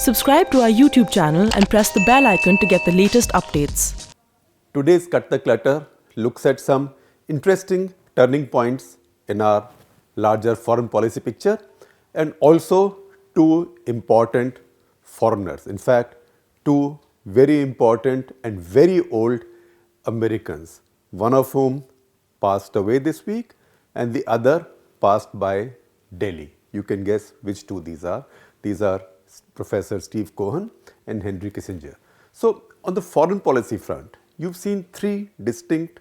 Subscribe to our YouTube channel and press the bell icon to get the latest updates. Today's Cut the Clutter looks at some interesting turning points in our larger foreign policy picture and also two important foreigners. In fact, two very important and very old Americans, one of whom passed away this week and the other passed by Delhi. You can guess which two these are. These are Professor Steve Cohen and Henry Kissinger. So, on the foreign policy front, you've seen three distinct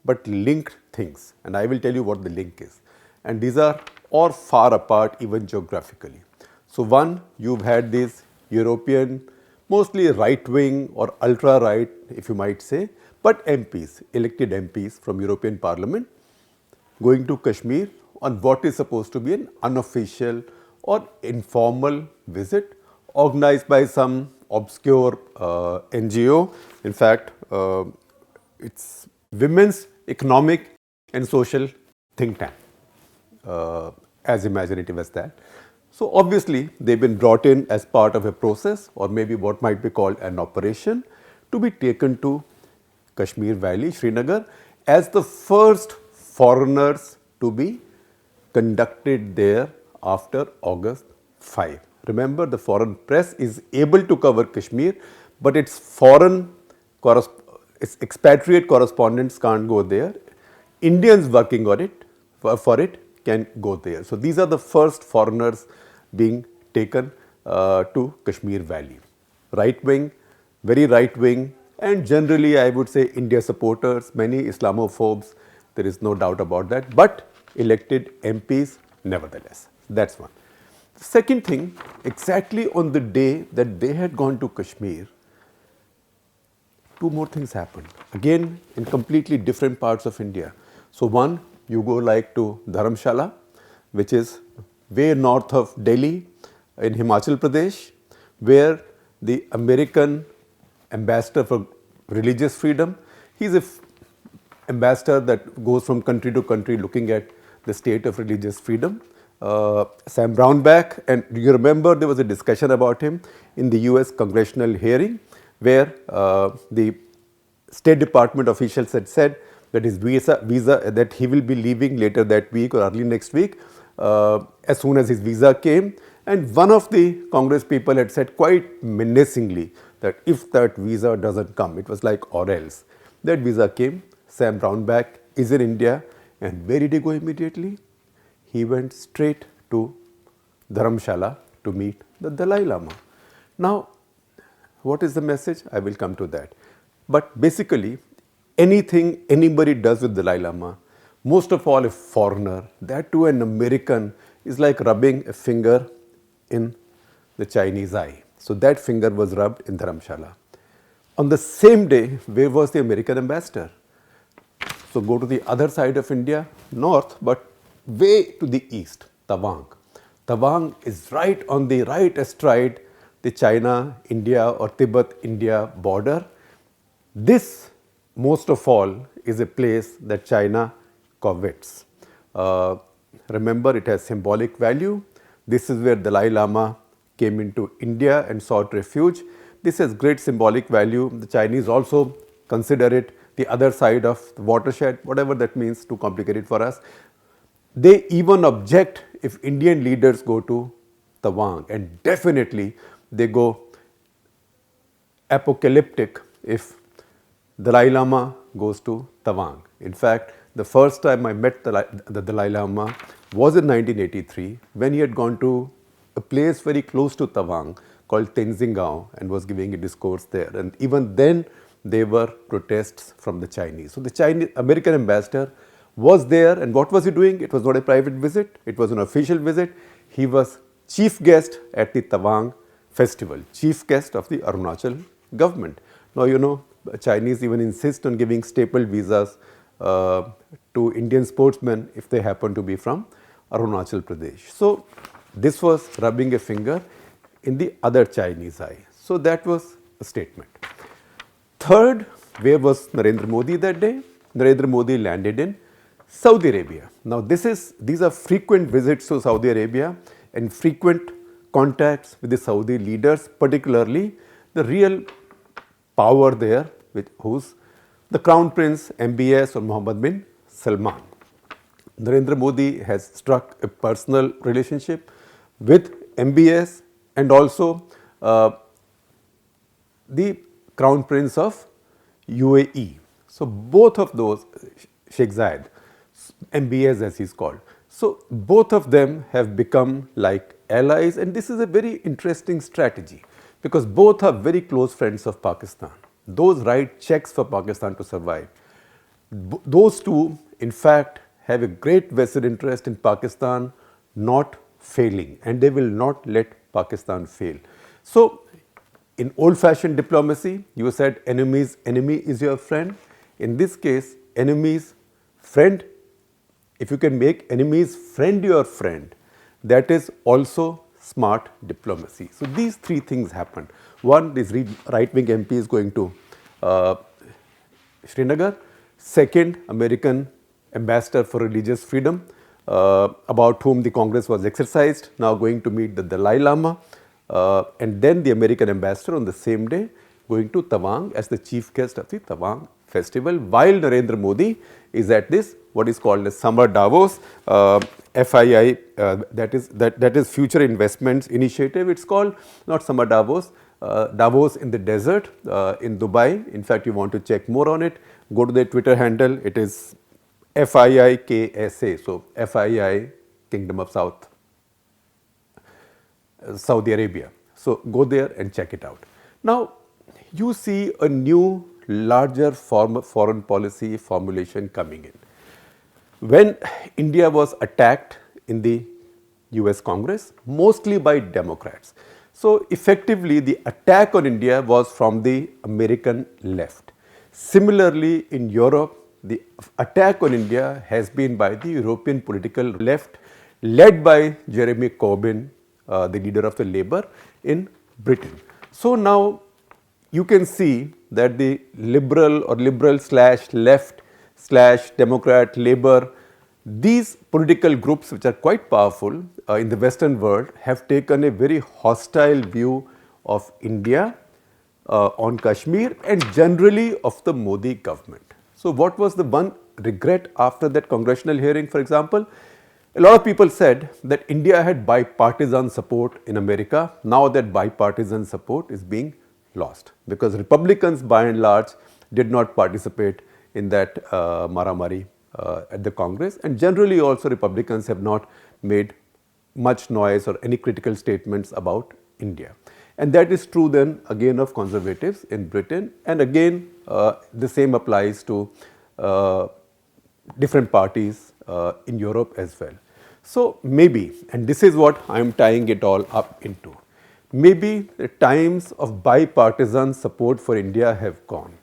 but linked things, and I will tell you what the link is. And these are all far apart even geographically. So, one, you've had these European, mostly right-wing or ultra-right, if you might say, but MPs, elected MPs from European Parliament, going to Kashmir on what is supposed to be an unofficial or informal visit organized by some obscure NGO. In fact, it's Women's Economic and Social Think Tank, as imaginative as that. So obviously, they've been brought in as part of a process or maybe what might be called an operation to be taken to Kashmir Valley, Srinagar, as the first foreigners to be conducted there after August 5. Remember, the foreign press is able to cover Kashmir, but its its expatriate correspondents can't go there. Indians working on it for it can go there. So these are the first foreigners being taken to Kashmir Valley. Right wing, very right wing, and generally I would say India supporters, many Islamophobes, there is no doubt about that, but elected MPs nevertheless. That's one. The second thing, exactly on the day that they had gone to Kashmir, two more things happened. Again, in completely different parts of India. So one, you go like to Dharamshala, which is way north of Delhi in Himachal Pradesh, where the American ambassador for religious freedom, he's an ambassador that goes from country to country looking at the state of religious freedom. Sam Brownback, and you remember there was a discussion about him in the US congressional hearing where the State Department officials had said that his visa that he will be leaving later that week or early next week as soon as his visa came, and one of the Congress people had said quite menacingly that if that visa doesn't come, it was like or else. That visa came, Sam Brownback is in India, and where did he go immediately? He went straight to Dharamshala to meet the Dalai Lama. Now, what is the message? I will come to that. But basically, anything anybody does with Dalai Lama, most of all a foreigner, that too an American, is like rubbing a finger in the Chinese eye. So that finger was rubbed in Dharamshala. On the same day, where was the American ambassador? So go to the other side of India, north, but way to the east, Tawang. Tawang is right on the right astride the China-India or Tibet-India border. This, most of all, is a place that China covets. Remember, it has symbolic value. This is where Dalai Lama came into India and sought refuge. This has great symbolic value. The Chinese also consider it the other side of the watershed, whatever that means, too complicated for us. They even object if Indian leaders go to Tawang, and definitely they go apocalyptic if Dalai Lama goes to Tawang. In fact, the first time I met the Dalai Lama was in 1983 when he had gone to a place very close to Tawang called Tenzingao and was giving a discourse there. And even then, there were protests from the Chinese. So the American ambassador was there, and what was he doing? It was not a private visit, it was an official visit. He was chief guest at the Tawang festival, chief guest of the Arunachal government. Now, you know, Chinese even insist on giving staple visas to Indian sportsmen if they happen to be from Arunachal Pradesh. So this was rubbing a finger in the other Chinese eye. So that was a statement. Third, where was Narendra Modi that day? Narendra Modi landed in Saudi Arabia. Now these are frequent visits to Saudi Arabia and frequent contacts with the Saudi leaders, particularly the real power there, who's the Crown Prince MBS or Mohammed bin Salman. Narendra Modi has struck a personal relationship with MBS and also the Crown Prince of UAE. So both of those, Sheikh Zayed, MBS as he's called. So both of them have become like allies, and this is a very interesting strategy because both are very close friends of Pakistan. Those write checks for Pakistan to survive. Those two, in fact, have a great vested interest in Pakistan not failing, and they will not let Pakistan fail. So in old-fashioned diplomacy, you said enemy's enemy is your friend. In this case, enemy's friend, if you can make enemy's friend your friend, that is also smart diplomacy. So these three things happened. One, this right-wing MP is going to Srinagar. Second, American ambassador for religious freedom, about whom the Congress was exercised, now going to meet the Dalai Lama. And then the American ambassador on the same day going to Tawang as the chief guest of the Tawang festival, while Narendra Modi is at this what is called a summer Davos, FII, that is Future Investments Initiative. It's called not summer Davos, Davos in the desert in Dubai. In fact, you want to check more on it, go to their Twitter handle. It is FIIKSA, so FII, Kingdom of Saudi Arabia. So go there and check it out. Now you see a new larger foreign policy formulation coming in. When India was attacked in the US Congress, mostly by Democrats. So effectively the attack on India was from the American left. Similarly in Europe, the attack on India has been by the European political left, led by Jeremy Corbyn, the leader of the Labour in Britain. So now you can see that the liberal slash left slash Democrat, Labour, these political groups which are quite powerful in the Western world have taken a very hostile view of India, on Kashmir, and generally of the Modi government. So what was the one regret after that congressional hearing, for example? A lot of people said that India had bipartisan support in America. Now that bipartisan support is being lost because Republicans by and large did not participate in that maramari at the Congress, and generally also Republicans have not made much noise or any critical statements about India. And that is true then again of conservatives in Britain, and again the same applies to different parties in Europe as well. So maybe, and this is what I am tying it all up into, maybe the times of bipartisan support for India have gone.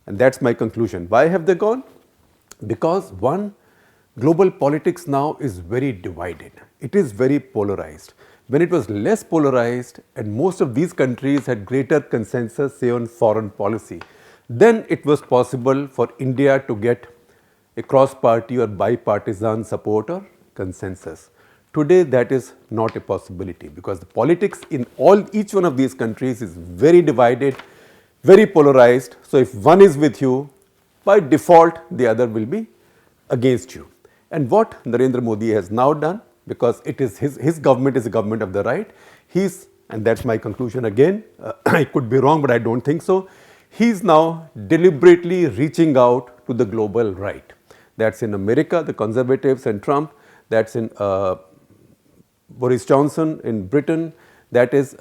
And that's my conclusion. Why have they gone? Because one, global politics now is very divided. It is very polarized. When it was less polarized and most of these countries had greater consensus, say on foreign policy, then it was possible for India to get a cross-party or bipartisan support or consensus. Today that is not a possibility because the politics in each one of these countries is very divided, very polarized. So if one is with you, by default the other will be against you. And what Narendra Modi has now done, because it is his government is a government of the right, and that's my conclusion again, I could be wrong but I don't think so, he's now deliberately reaching out to the global right. That's in America, the conservatives and Trump, that's in Boris Johnson in Britain, that is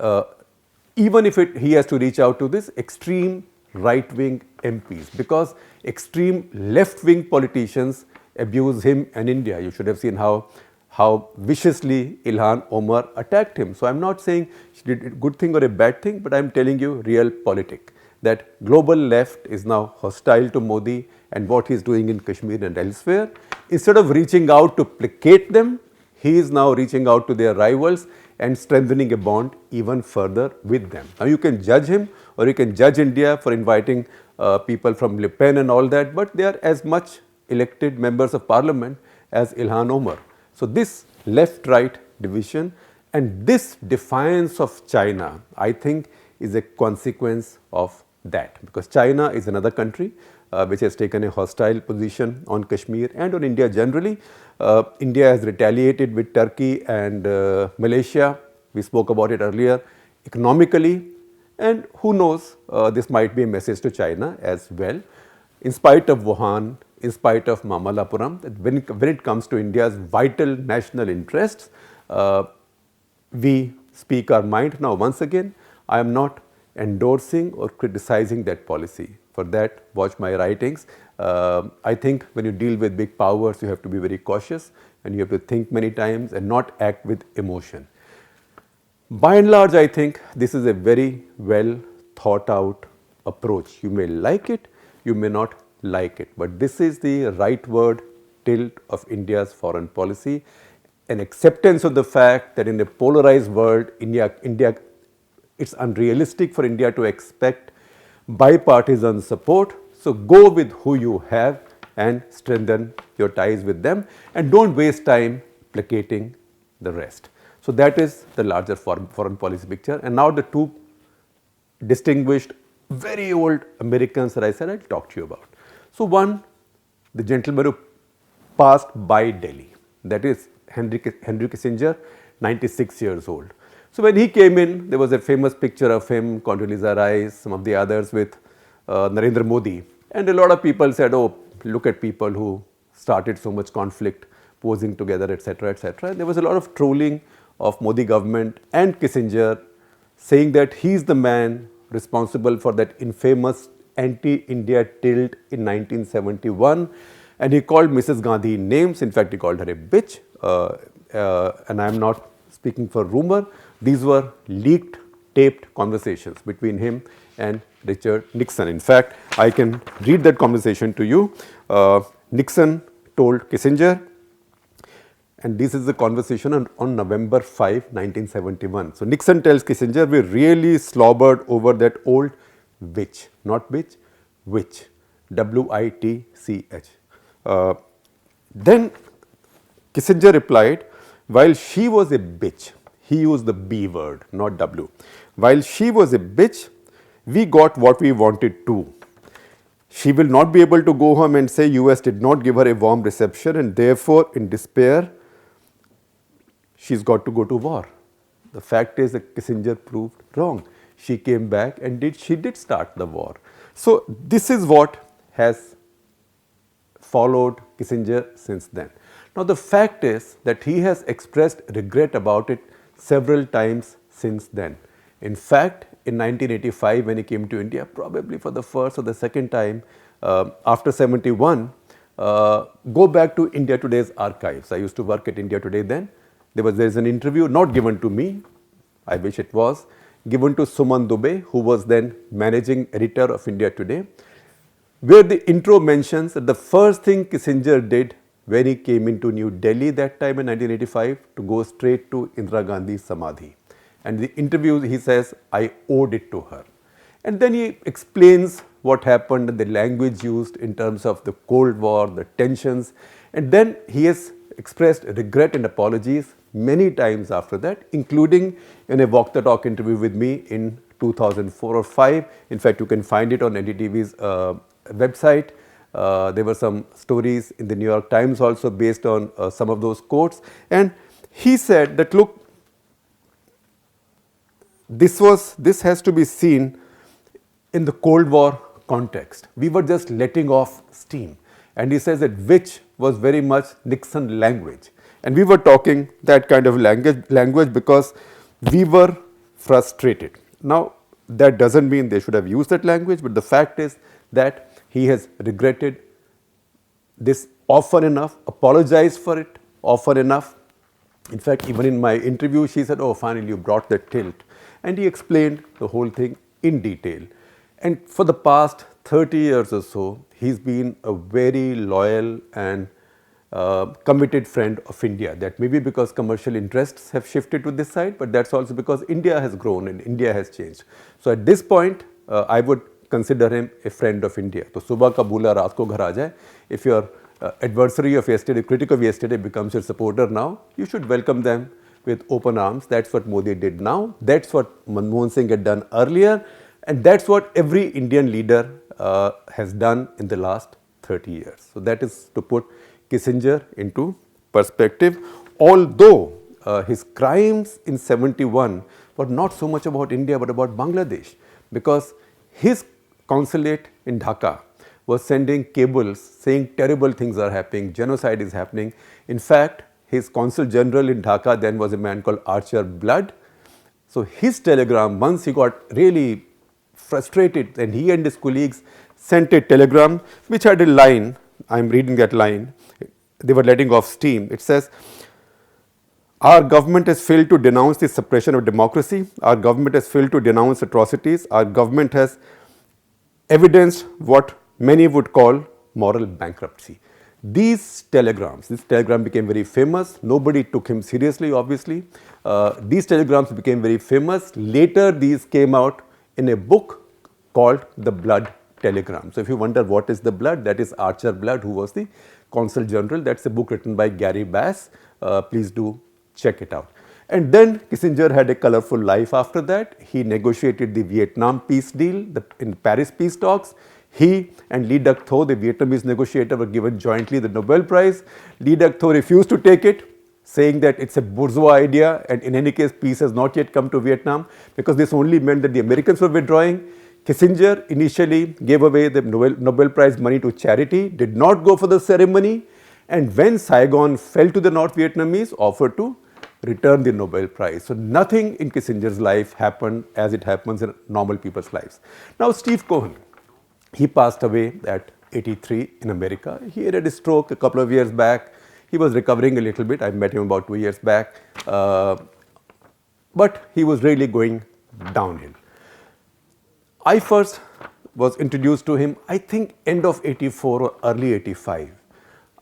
even if he has to reach out to this extreme right-wing MPs, because extreme left-wing politicians abuse him and India. You should have seen how viciously Ilhan Omar attacked him. So I am not saying she did a good thing or a bad thing, but I am telling you real politic, that global left is now hostile to Modi and what he is doing in Kashmir and elsewhere. Instead of reaching out to placate them, he is now reaching out to their rivals and strengthening a bond even further with them. Now you can judge him or you can judge India for inviting people from Le Pen and all that, but they are as much elected members of parliament as Ilhan Omar. So this left-right division And this defiance of China, I think, is a consequence of that, because China is another country which has taken a hostile position on Kashmir and on India generally. India has retaliated with Turkey and Malaysia. We spoke about it earlier. Economically, and who knows, this might be a message to China as well. In spite of Wuhan, in spite of Mamallapuram, that when it comes to India's vital national interests, we speak our mind. Now, once again, I am not endorsing or criticizing that policy. For that, watch my writings. I think when you deal with big powers, you have to be very cautious and you have to think many times and not act with emotion. By and large, I think this is a very well thought out approach. You may like it, you may not like it, but this is the rightward tilt of India's foreign policy, an acceptance of the fact that in a polarized world, it's unrealistic for India to expect bipartisan support. So go with who you have and strengthen your ties with them, and don't waste time placating the rest. So that is the larger foreign policy picture. And now the two distinguished, very old Americans that I said I'll talk to you about. So one, the gentleman who passed by Delhi, that is Henry Kissinger, 96 years old. So when he came in, there was a famous picture of him, Condoleezza Rice, some of the others with Narendra Modi. And a lot of people said, oh, look at people who started so much conflict, posing together, etc., etc. And there was a lot of trolling of Modi government and Kissinger, saying that he's the man responsible for that infamous anti-India tilt in 1971. And he called Mrs. Gandhi names. In fact, he called her a bitch. And I am not speaking for rumor. These were leaked, taped conversations between him and Richard Nixon. In fact, I can read that conversation to you. Nixon told Kissinger, and this is the conversation on November 5, 1971. So Nixon tells Kissinger, we really slobbered over that old witch, not bitch, witch, W-I-T-C-H. Then Kissinger replied, while she was a bitch, he used the B word, not W. While she was a bitch, we got what we wanted too. She will not be able to go home and say US did not give her a warm reception, and therefore in despair, she's got to go to war. The fact is that Kissinger proved wrong. She came back and she did start the war. So this is what has followed Kissinger since then. Now the fact is that he has expressed regret about it several times since then. In fact, in 1985 when he came to India, probably for the first or the second time after 71, go back to India Today's archives. I used to work at India Today then. There is an interview not given to me, I wish it was, given to Suman Dubey, who was then managing editor of India Today, where the intro mentions that the first thing Kissinger did when he came into New Delhi that time in 1985 to go straight to Indira Gandhi's Samadhi. And the interview, he says, I owed it to her. And then he explains what happened and the language used in terms of the Cold War, the tensions. And then he has expressed regret and apologies many times after that, including in a Walk the Talk interview with me in 2004 or 5. In fact, you can find it on NDTV's website. There were some stories in the New York Times also based on some of those quotes. And he said that, look, this has to be seen in the Cold War context. We were just letting off steam. And he says that which was very much Nixon language. And we were talking that kind of language because we were frustrated. Now, that doesn't mean they should have used that language, but the fact is that he has regretted this often enough, apologized for it often enough. In fact, even in my interview, she said, oh, finally you brought that tilt. And he explained the whole thing in detail. And for the past 30 years or so, he's been a very loyal and committed friend of India. That may be because commercial interests have shifted to this side, but that's also because India has grown and India has changed. So at this point, I would consider him a friend of India. So subah ka bula raat ko ghar aa jaye. If your adversary of yesterday, critic of yesterday becomes your supporter now, you should welcome them with open arms. That's what Modi did now. That's what Manmohan Singh had done earlier. And that's what every Indian leader has done in the last 30 years. So that is to put Kissinger into perspective. Although his crimes in 71 were not so much about India but about Bangladesh, because his consulate in Dhaka was sending cables saying terrible things are happening, genocide is happening. In fact, his consul general in Dhaka then was a man called Archer Blood. So his telegram, once he got really frustrated, and he and his colleagues sent a telegram which had a line. I am reading that line. They were letting off steam. It says, our government has failed to denounce the suppression of democracy. Our government has failed to denounce atrocities. Our government has evidenced what many would call moral bankruptcy. This telegram became very famous. Nobody took him seriously, obviously. These telegrams became very famous. Later, these came out in a book called The Blood Telegram. So if you wonder what is the Blood, that is Archer Blood, who was the Consul General. That's a book written by Gary Bass. Please do check it out. And then Kissinger had a colorful life after that. He negotiated the Vietnam peace deal in Paris peace talks. He and Lee Duc Tho, the Vietnamese negotiator, were given jointly the Nobel Prize. Lee Duc Tho refused to take it, saying that it's a bourgeois idea, and in any case peace has not yet come to Vietnam, because this only meant that the Americans were withdrawing. Kissinger initially gave away the Nobel Prize money to charity, did not go for the ceremony, and when Saigon fell to the North Vietnamese, offered to return the Nobel Prize. So nothing in Kissinger's life happened as it happens in normal people's lives. Now Steve Cohen, he passed away at 83 in America. He had a stroke a couple of years back. He was recovering a little bit. I met him about 2 years back. But he was really going downhill. I first was introduced to him, I think, end of 84 or early 85.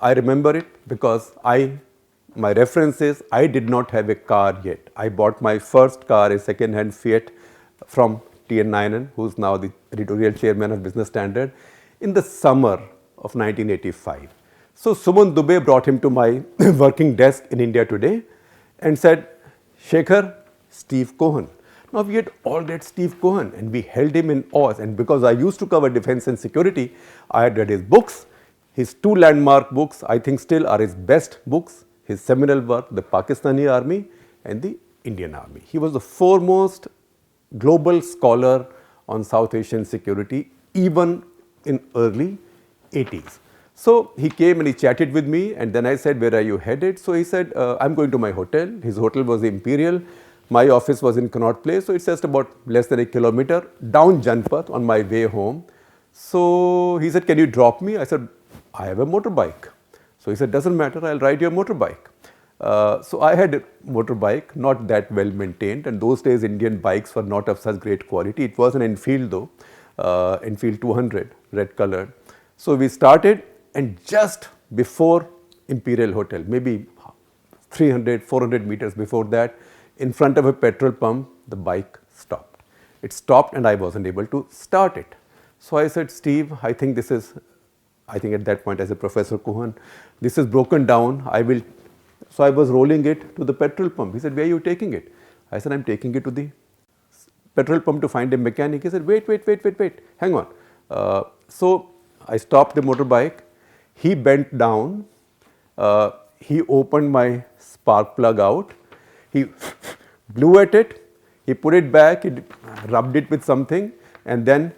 I remember it because my reference is, I did not have a car yet. I bought my first car, a second-hand Fiat, from T.N. Nayanan, who is now the editorial chairman of Business Standard, in the summer of 1985. So Suman Dubey brought him to my working desk in India Today and said, Shekhar, Steve Cohen. Now we had all read Steve Cohen and we held him in awe, and because I used to cover defense and security, I had read his books. His two landmark books, I think, still are his best books. His seminal work, The Pakistani Army and the Indian Army. He was the foremost global scholar on South Asian security, even in early 80s. So he came and he chatted with me, and then I said, where are you headed? So he said, I'm going to my hotel. His hotel was the Imperial. My office was in Connaught Place, so it's just about less than a kilometer down Janpath on my way home. So he said, can you drop me? I said, I have a motorbike. So he said, doesn't matter, I'll ride your motorbike. So I had a motorbike, not that well maintained, and those days Indian bikes were not of such great quality. It was an Enfield though, Enfield 200, red colored. So we started, and just before Imperial Hotel, maybe 300, 400 meters before that, in front of a petrol pump, the bike stopped. It stopped and I wasn't able to start it. So I said, Steve, I think at that point as a Professor Cohen, this is broken down, so I was rolling it to the petrol pump. He said, where are you taking it? I said, I'm taking it to the petrol pump to find a mechanic. He said, wait, hang on. So I stopped the motorbike. He bent down. He opened my spark plug out. He blew at it. He put it back. He rubbed it with something and then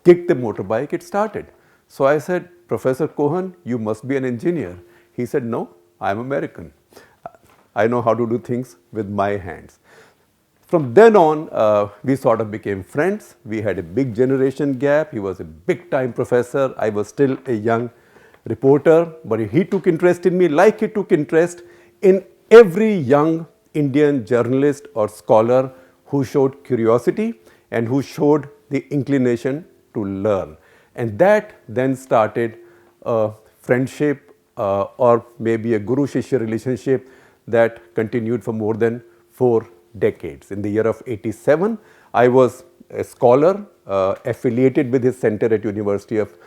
kicked the motorbike. It started. So I said, Professor Cohen, you must be an engineer. He said, no, I'm American. I know how to do things with my hands. From then on, we sort of became friends. We had a big generation gap. He was a big time professor. I was still a young reporter, but he took interest in me like he took interest in every young Indian journalist or scholar who showed curiosity and who showed the inclination to learn. And that then started a friendship or maybe a guru-shishya relationship that continued for more than 4 decades. In the year of 87, I was a scholar affiliated with his center at University of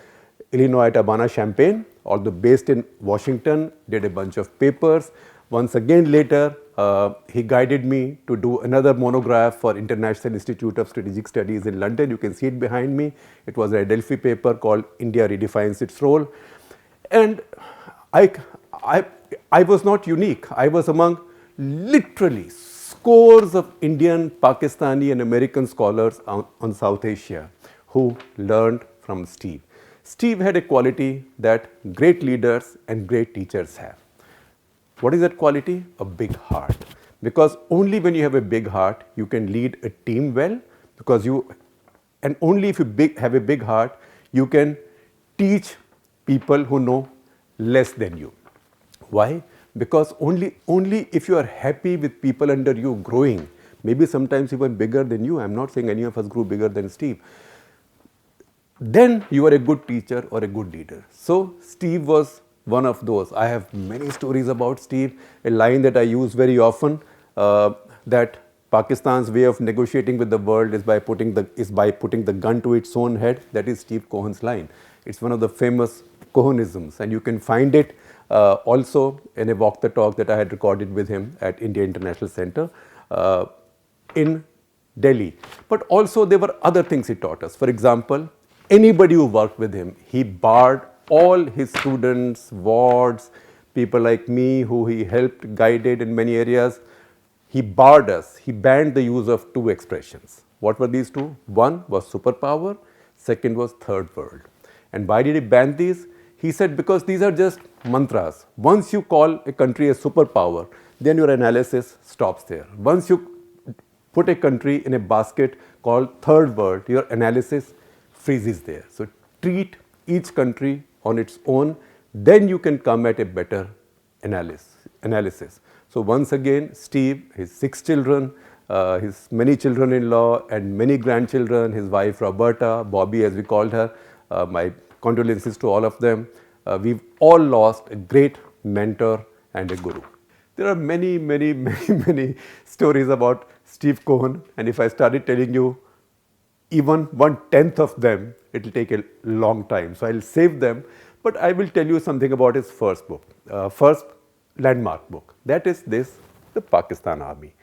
Illinois at Urbana-Champaign, although based in Washington, did a bunch of papers. Once again later, He guided me to do another monograph for International Institute of Strategic Studies in London. You can see it behind me. It was a Delphi paper called India Redefines Its Role. And I was not unique. I was among literally scores of Indian, Pakistani and American scholars on South Asia who learned from Steve. Steve had a quality that great leaders and great teachers have. What is that quality? A big heart. Because only when you have a big heart, you can lead a team well. And only if you have a big heart, you can teach people who know less than you. Why? Because only if you are happy with people under you growing, maybe sometimes even bigger than you, I'm not saying any of us grew bigger than Steve, then you are a good teacher or a good leader. So Steve was one of those. I have many stories about Steve. A line that I use very often, that Pakistan's way of negotiating with the world is by putting the gun to its own head. That is Steve Cohen's line. It's one of the famous Cohenisms, and you can find it also in a walk the talk that I had recorded with him at India International Center in Delhi. But also there were other things he taught us. For example, anybody who worked with him, he barred all his students, wards, people like me who he helped, guided in many areas. He barred us. He banned the use of two expressions. What were these two? One was superpower, second was third world. And why did he ban these? He said because these are just mantras. Once you call a country a superpower, then your analysis stops there. Once you put a country in a basket called third world, your analysis freezes there. So treat each country on its own, then you can come at a better analysis. So once again, Steve, his 6 children, his many children-in-law and many grandchildren, his wife Roberta, Bobby as we called her, my condolences to all of them. We've all lost a great mentor and a guru. There are many, many, many, many stories about Steve Cohen, and if I started telling you even 1/10 of them, it will take a long time. So I'll save them, but I will tell you something about his first book, first landmark book. That is this, The Pakistan Army.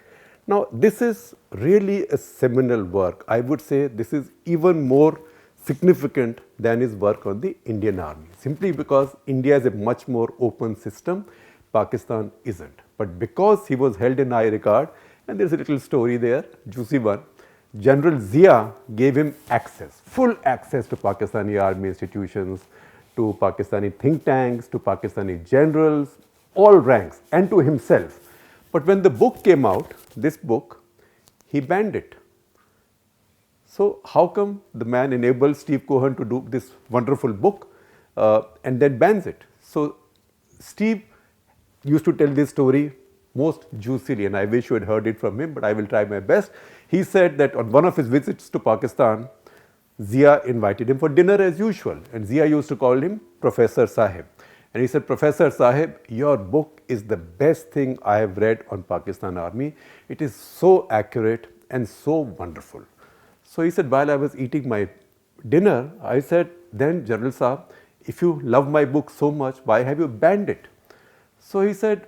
Now, this is really a seminal work. I would say this is even more significant than his work on the Indian Army, simply because India is a much more open system, Pakistan isn't. But because he was held in high regard, and there's a little story there, juicy one, General Zia gave him access, full access to Pakistani army institutions, to Pakistani think tanks, to Pakistani generals, all ranks, and to himself. But when the book came out, this book, he banned it. So how come the man enabled Steve Cohen to do this wonderful book and then bans it? So Steve used to tell this story most juicily, and I wish you had heard it from him, but I will try my best. He said that on one of his visits to Pakistan, Zia invited him for dinner as usual, and Zia used to call him Professor Sahib. And he said, Professor Sahib, your book is the best thing I have read on Pakistan Army. It is so accurate and so wonderful. So he said, while I was eating my dinner, I said, then General Saab, if you love my book so much, why have you banned it? So he said,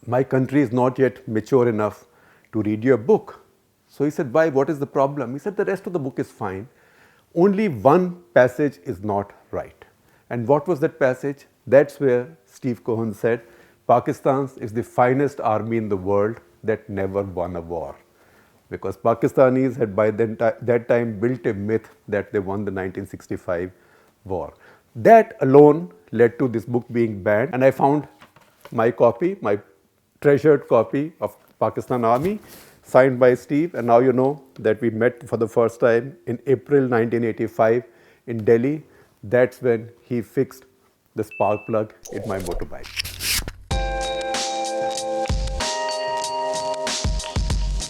my country is not yet mature enough to read your book. So he said, why? What is the problem? He said, the rest of the book is fine. Only one passage is not right. And what was that passage? That's where Steve Cohen said, Pakistan is the finest army in the world that never won a war. Because Pakistanis had by that time built a myth that they won the 1965 war. That alone led to this book being banned, and I found my copy, my treasured copy of Pakistan Army, signed by Steve, and now you know that we met for the first time in April 1985 in Delhi. That's when he fixed the spark plug in my motorbike.